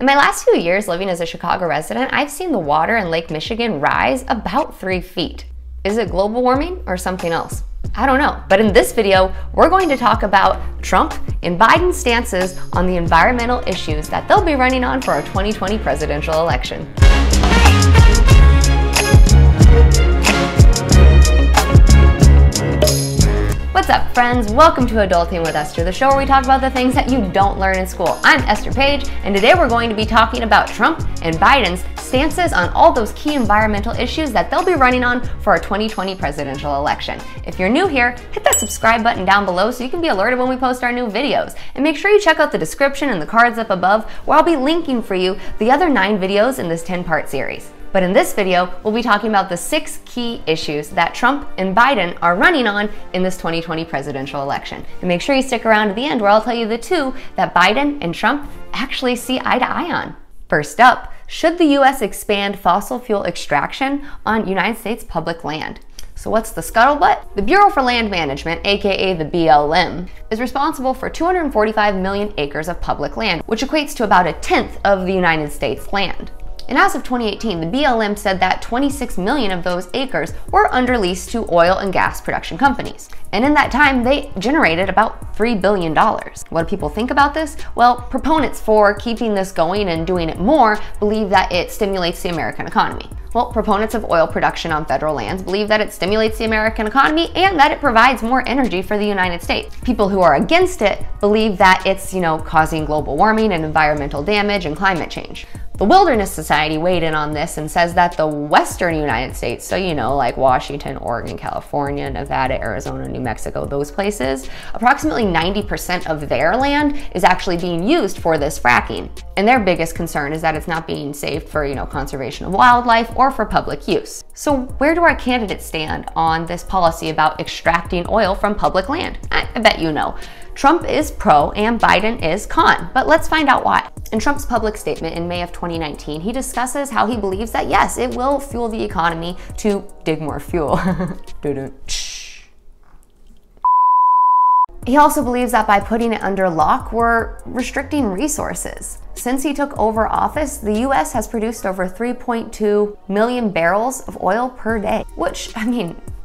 In my last few years living as a Chicago resident, I've seen the water in Lake Michigan rise about 3 feet. Is it global warming or something else? I don't know, but in this video, we're going to talk about Trump and Biden's stances on the environmental issues that they'll be running on for our 2020 presidential election. What's up, friends? Welcome to Adulting with Esther, the show where we talk about the things that you don't learn in school. I'm Esther Page, and today we're going to be talking about Trump and Biden's stances on all those key environmental issues that they'll be running on for our 2020 presidential election. If you're new here, hit that subscribe button down below so you can be alerted when we post our new videos. And make sure you check out the description and the cards up above, where I'll be linking for you the other 9 videos in this 10-part series. But in this video, we'll be talking about the 6 key issues that Trump and Biden are running on in this 2020 presidential election. And make sure you stick around to the end, where I'll tell you the 2 that Biden and Trump actually see eye to eye on. First up, should the US expand fossil fuel extraction on United States public land? So what's the scuttlebutt? The Bureau for Land Management, aka the BLM, is responsible for 245 million acres of public land, which equates to about 1/10 of the United States land. And as of 2018, the BLM said that 26 million of those acres were under lease to oil and gas production companies. And in that time, they generated about $3 billion. What do people think about this? Well, proponents for keeping this going and doing it more believe that it stimulates the American economy. Well, proponents of oil production on federal lands believe that it stimulates the American economy and that it provides more energy for the United States. People who are against it believe that it's, causing global warming and environmental damage and climate change. The Wilderness Society weighed in on this and says that the western United States, so like Washington, Oregon, California, Nevada, Arizona, New Mexico, those places, approximately 90% of their land is actually being used for this fracking. And their biggest concern is that it's not being saved for, conservation of wildlife or for public use. So where do our candidates stand on this policy about extracting oil from public land? I bet you know. Trump is pro and Biden is con, but let's find out why. In Trump's public statement in May of 2019, he discusses how he believes that yes, it will fuel the economy to dig more fuel. He also believes that by putting it under lock, we're restricting resources. Since he took over office, the US has produced over 3.2 million barrels of oil per day, which,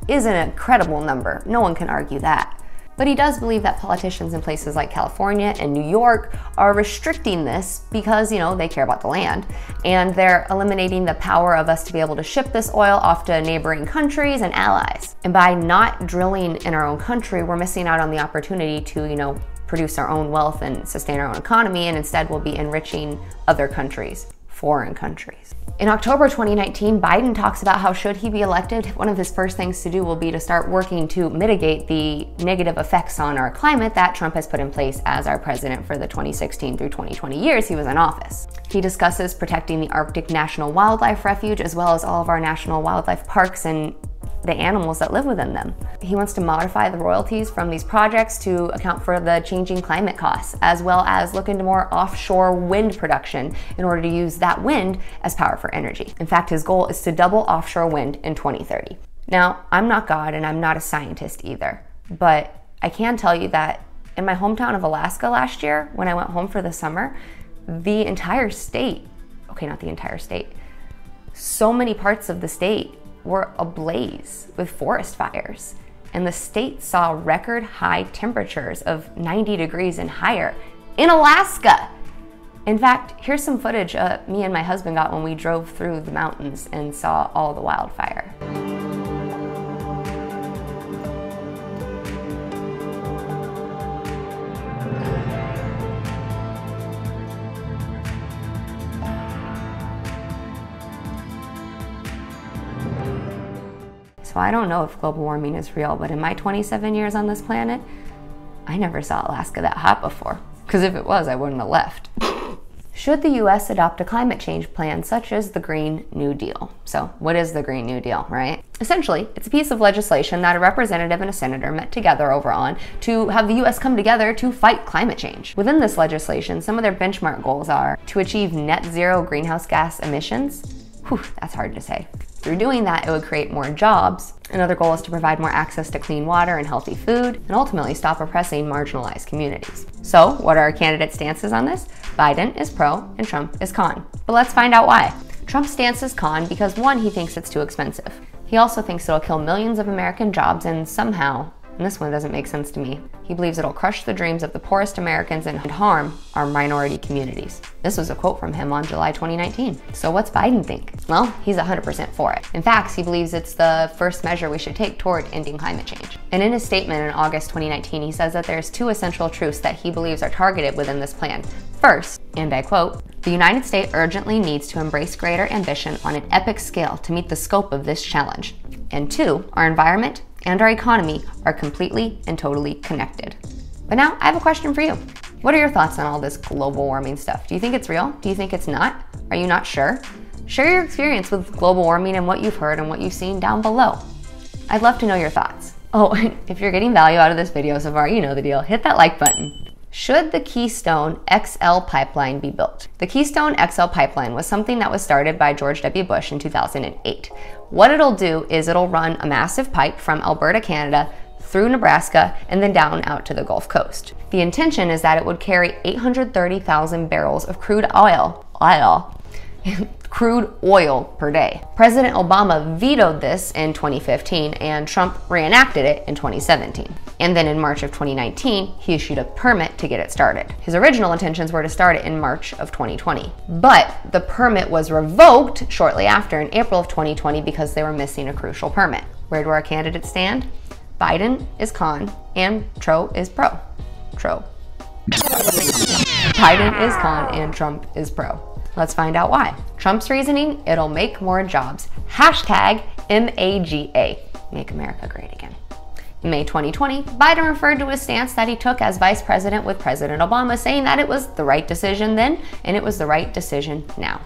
is an incredible number. No one can argue that. But he does believe that politicians in places like California and New York are restricting this because, they care about the land. And they're eliminating the power of us to be able to ship this oil off to neighboring countries and allies. And by not drilling in our own country, we're missing out on the opportunity to, produce our own wealth and sustain our own economy, and instead we'll be enriching other countries, foreign countries. In October 2019, Biden talks about how should he be elected, one of his first things to do will be to start working to mitigate the negative effects on our climate that Trump has put in place as our president for the 2016 through 2020 years he was in office. He discusses protecting the Arctic National Wildlife Refuge, as well as all of our national wildlife parks and the animals that live within them. He wants to modify the royalties from these projects to account for the changing climate costs, as well as look into more offshore wind production in order to use that wind as power for energy. In fact, his goal is to double offshore wind in 2030. Now, I'm not God and I'm not a scientist either, but I can tell you that in my hometown of Alaska last year, when I went home for the summer, the entire state, okay, not the entire state, so many parts of the state were ablaze with forest fires. And the state saw record high temperatures of 90 degrees and higher in Alaska. In fact, here's some footage me and my husband got when we drove through the mountains and saw all the wildfire. So I don't know if global warming is real, but in my 27 years on this planet, I never saw Alaska that hot before. Because if it was, I wouldn't have left. Should the US adopt a climate change plan such as the Green New Deal? So what is the Green New Deal, right? Essentially, it's a piece of legislation that a representative and a senator met together over on to have the US come together to fight climate change. Within this legislation, some of their benchmark goals are to achieve net zero greenhouse gas emissions. Whew, that's hard to say. Through doing that, it would create more jobs. Another goal is to provide more access to clean water and healthy food, and ultimately stop oppressing marginalized communities. So, what are our candidates' stances on this? Biden is pro and Trump is con. But let's find out why. Trump's stance is con because one, he thinks it's too expensive. He also thinks it'll kill millions of American jobs and somehow, and this one doesn't make sense to me, he believes it'll crush the dreams of the poorest Americans and harm our minority communities. This was a quote from him on July 2019. So what's Biden think? Well, he's 100% for it. In fact, he believes it's the first measure we should take toward ending climate change. And in his statement in August 2019, he says that there's two essential truths that he believes are targeted within this plan. First, and I quote, "The United States urgently needs to embrace greater ambition on an epic scale to meet the scope of this challenge. And two, our environment and our economy are completely and totally connected." But now I have a question for you. What are your thoughts on all this global warming stuff? Do you think it's real? Do you think it's not? Are you not sure? Share your experience with global warming and what you've heard and what you've seen down below. I'd love to know your thoughts. Oh, if you're getting value out of this video so far, you know the deal. Hit that like button. Should the Keystone XL pipeline be built? The Keystone XL pipeline was something that was started by George W. Bush in 2008. What it'll do is it'll run a massive pipe from Alberta, Canada, through Nebraska, and then down out to the Gulf Coast. The intention is that it would carry 830,000 barrels of crude oil per day. President Obama vetoed this in 2015 and Trump reenacted it in 2017. And then in March of 2019, he issued a permit to get it started. His original intentions were to start it in March of 2020. But the permit was revoked shortly after in April of 2020 because they were missing a crucial permit. Where do our candidates stand? Biden is con and Tro is pro. Biden is con and Trump is pro. Let's find out why. Trump's reasoning, it'll make more jobs. Hashtag MAGA, Make America Great Again. In May 2020, Biden referred to his stance that he took as vice president with President Obama, saying that it was the right decision then and it was the right decision now.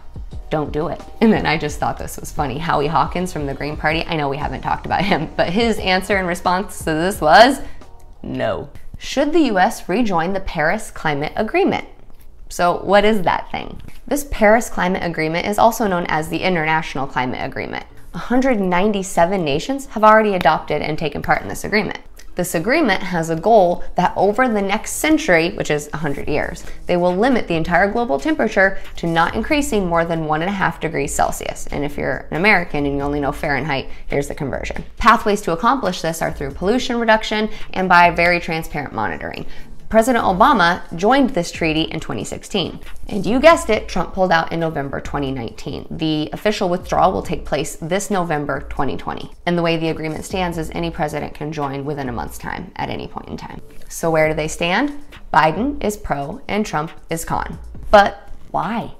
Don't do it. And then I just thought this was funny. Howie Hawkins from the Green Party, I know we haven't talked about him, but his answer in response to this was no. Should the US rejoin the Paris Climate Agreement? So what is that thing? This Paris Climate Agreement is also known as the International Climate Agreement. 197 nations have already adopted and taken part in this agreement. This agreement has a goal that over the next century, which is 100 years, they will limit the entire global temperature to not increasing more than 1.5 degrees Celsius. And if you're an American and you only know Fahrenheit, here's the conversion. Pathways to accomplish this are through pollution reduction and by very transparent monitoring. President Obama joined this treaty in 2016. And you guessed it, Trump pulled out in November 2019. The official withdrawal will take place this November 2020. And the way the agreement stands is any president can join within a month's time at any point in time. So where do they stand? Biden is pro and Trump is con. But why?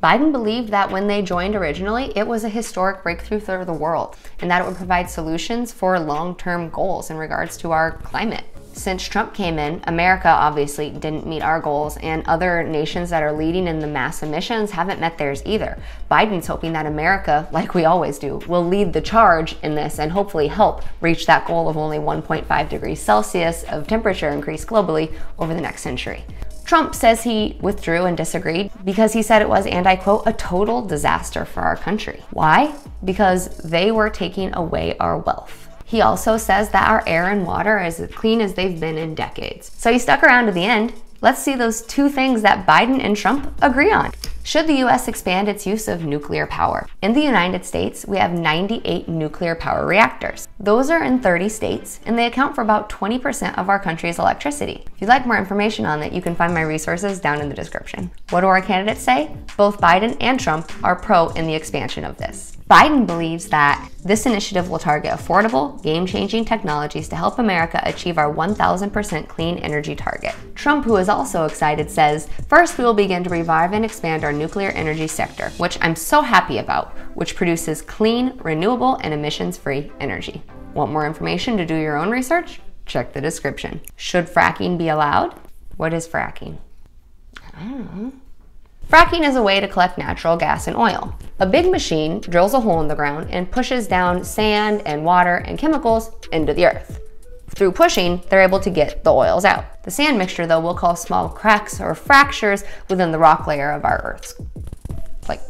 Biden believed that when they joined originally, it was a historic breakthrough for the world and that it would provide solutions for long-term goals in regards to our climate. Since Trump came in, America obviously didn't meet our goals, and other nations that are leading in the mass emissions haven't met theirs either. Biden's hoping that America, like we always do, will lead the charge in this and hopefully help reach that goal of only 1.5 degrees Celsius of temperature increase globally over the next century. Trump says he withdrew and disagreed because he said it was, and I quote, a total disaster for our country. Why? Because they were taking away our wealth. He also says that our air and water are as clean as they've been in decades. So he stuck around to the end. Let's see those two things that Biden and Trump agree on. Should the US expand its use of nuclear power? In the United States, we have 98 nuclear power reactors. Those are in 30 states, and they account for about 20% of our country's electricity. If you'd like more information on that, you can find my resources down in the description. What do our candidates say? Both Biden and Trump are pro in the expansion of this. Biden believes that this initiative will target affordable, game-changing technologies to help America achieve our 1,000% clean energy target. Trump, who is also excited, says, first we will begin to revive and expand our nuclear energy sector, which I'm so happy about, which produces clean, renewable, and emissions-free energy. Want more information to do your own research? Check the description. Should fracking be allowed? What is fracking? I don't know. Fracking is a way to collect natural gas and oil. A big machine drills a hole in the ground and pushes down sand and water and chemicals into the earth. Through pushing, they're able to get the oils out. The sand mixture, though, will cause small cracks or fractures within the rock layer of our Earth's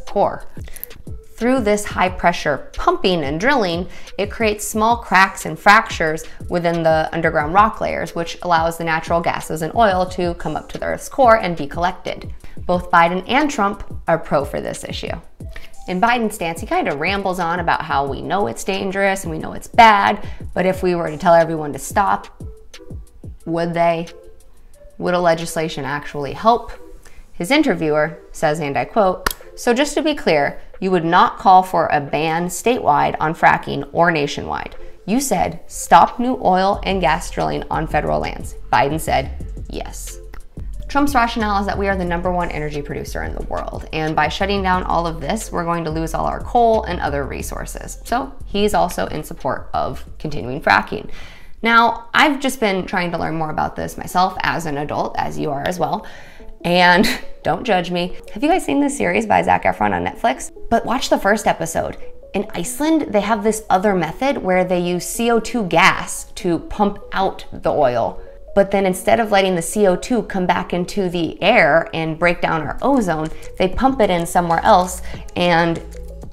core. through this high pressure pumping and drilling, it creates small cracks and fractures within the underground rock layers, which allows the natural gases and oil to come up to the Earth's core and be collected. Both Biden and Trump are pro for this issue. In Biden's stance, he kind of rambles on about how we know it's dangerous and we know it's bad, but if we were to tell everyone to stop, would they? Would a legislation actually help? His interviewer says, and I quote, "So just to be clear, you would not call for a ban statewide on fracking or nationwide. You said stop new oil and gas drilling on federal lands." Biden said, yes. Trump's rationale is that we are the #1 energy producer in the world, and by shutting down all of this, we're going to lose all our coal and other resources. So he's also in support of continuing fracking. Now, I've just been trying to learn more about this myself as an adult, as you are as well, and don't judge me. Have you guys seen this series by Zac Efron on Netflix? But watch the first episode. In Iceland, they have this other method where they use CO2 gas to pump out the oil. But then instead of letting the CO2 come back into the air and break down our ozone, they pump it in somewhere else. And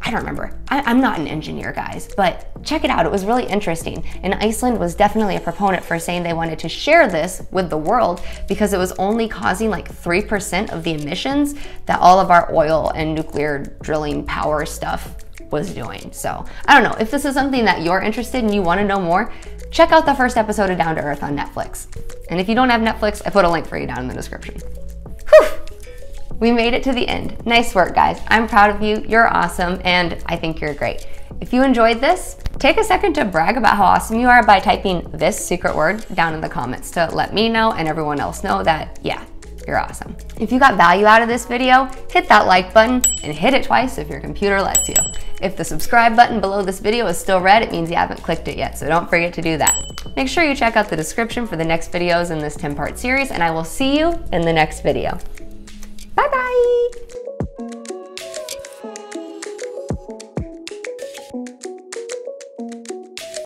I don't remember. I'm not an engineer, guys, but check it out. It was really interesting. And Iceland was definitely a proponent for saying they wanted to share this with the world because it was only causing like 3% of the emissions that all of our oil and nuclear drilling power stuff was doing. So I don't know if this is something that you're interested in and you want to know more. Check out the first episode of Down to Earth on Netflix. And if you don't have Netflix, I put a link for you down in the description. Whew! We made it to the end. Nice work, guys. I'm proud of you. You're awesome, and I think you're great. If you enjoyed this, take a second to brag about how awesome you are by typing this secret word down in the comments to let me know and everyone else know that, yeah, you're awesome. If you got value out of this video, hit that like button and hit it twice if your computer lets you. If the subscribe button below this video is still red, it means you haven't clicked it yet, so don't forget to do that. Make sure you check out the description for the next videos in this 10-part series, and I will see you in the next video. Bye-bye!